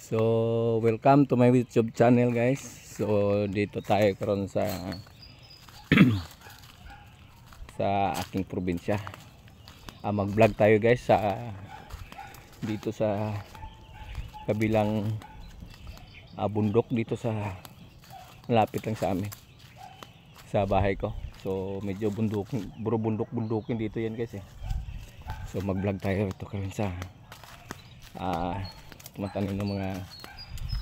So, welcome to my YouTube channel, guys. So, dito tayo karon sa sa aking probinsya. Mag-vlog tayo, guys, sa dito sa kabilang bundok dito sa malapit lang sa amin. Sa bahay ko. So, medyo bundok-bundukin dito 'yan, guys, eh. So, mag-vlog tayo ito karon sa tumatanim ng mga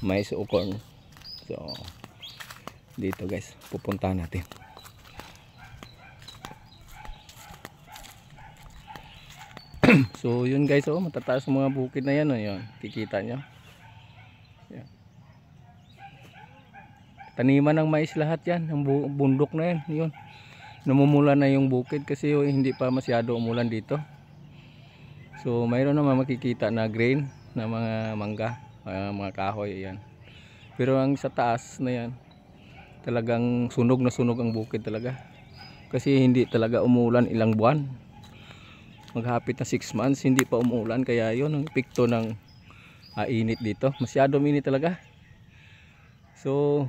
mais o corn. So dito, guys, pupuntahan natin. So yun, guys, matataas mga bukid na yan, yun, kikita nyo yan. Taniman ng mais lahat yan, ang bundok na yan, yun. Namumula na yung bukid kasi hindi pa masyado umulan dito. So mayroon naman makikita na grain na mga mangga, mga kahoy, yan. Pero ang sa taas na yan, talagang sunog na sunog ang bukid talaga. Kasi hindi talaga umulan ilang buwan. Maghapit na 6 months hindi pa umulan, kaya yun ang epekto ng init dito. Masyadong init talaga. So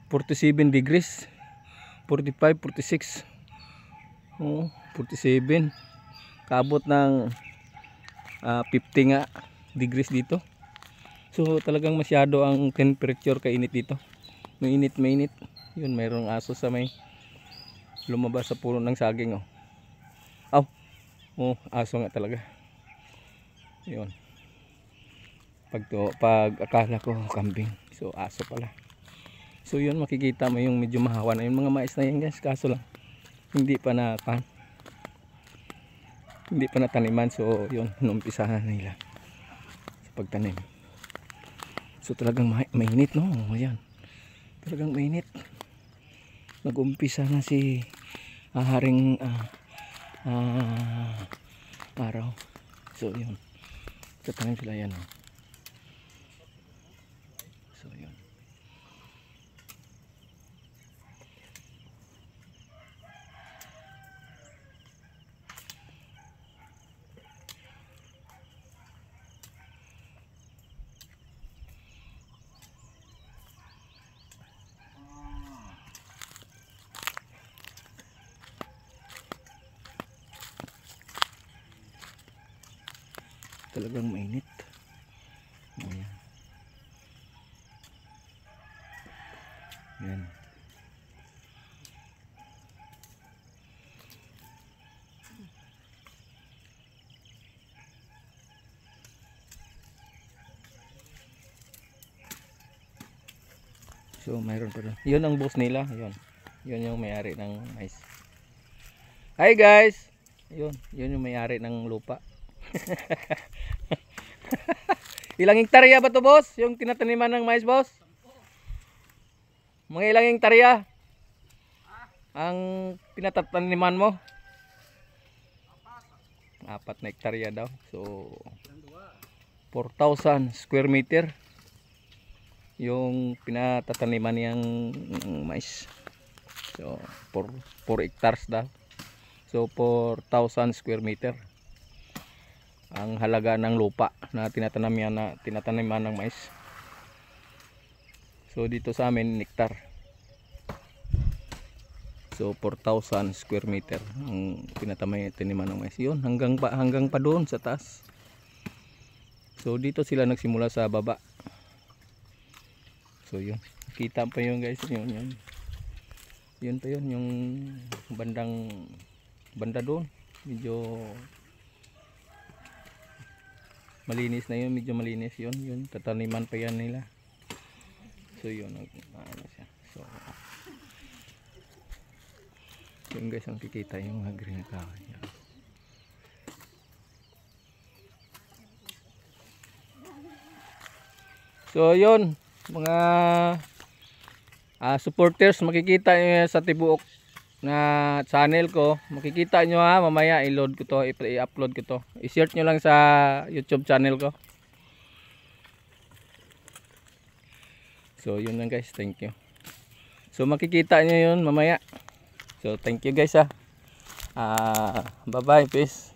47 degrees, 45, 46, 47, kaabot ng 50 nga degrees dito. So talagang masyado ang temperature, kainit dito. Mainit. Yun, mayroong aso sa may lumabas sa puno ng saging, aso nga talaga. Yun. Pag akala ko kambing, so aso pala. So yun, makikita mo yung medyo mahawa na yung mga mais na yan, guys. Kaso lang hindi pa nataniman. So yun, numpisahan nila sa pagtanim. So talagang mainit, no? Ayan, talagang mainit. Nag-umpisa na si haring araw. So yun, tatanim sila yan, So yun. Talagang mainit. Ayan. Yan. So mayroon pa doon. Yun ang boss nila. Yun yung may-ari ng mais. Hi, guys. Yun yung may-ari ng lupa. Ilang hektarya ba to, boss? Yung tinataniman ng mais, boss? Mga ilang hektarya ang pinataniman mo? 4 na hektarya daw. So 4,000 square meter yung pinatataniman niyang mais. So 4 hectares daw. So 4,000 square meter ang halaga ng lupa na tinataniman ng mais. So dito sa amin, hektar. So 4,000 square meter ang tinataniman ng mais. Yun, hanggang pa doon sa taas. So dito sila nagsimula sa baba. So yun, kita pa yun, guys. Yun pa yun, yung banda doon. Medyo malinis na yun, medyo malinis yun, tataniman pa yan nila. So yun, siya. So yun, guys, ang kikita yung mga green kahoy. So yun, mga supporters, makikita nyo sa tibuok na channel ko, makikita nyo, mamaya i-load ko to, i-upload ko to, i-search nyo lang sa YouTube channel ko. So yun lang, guys, thank you. So makikita nyo yun mamaya. So thank you, guys, bye bye, peace.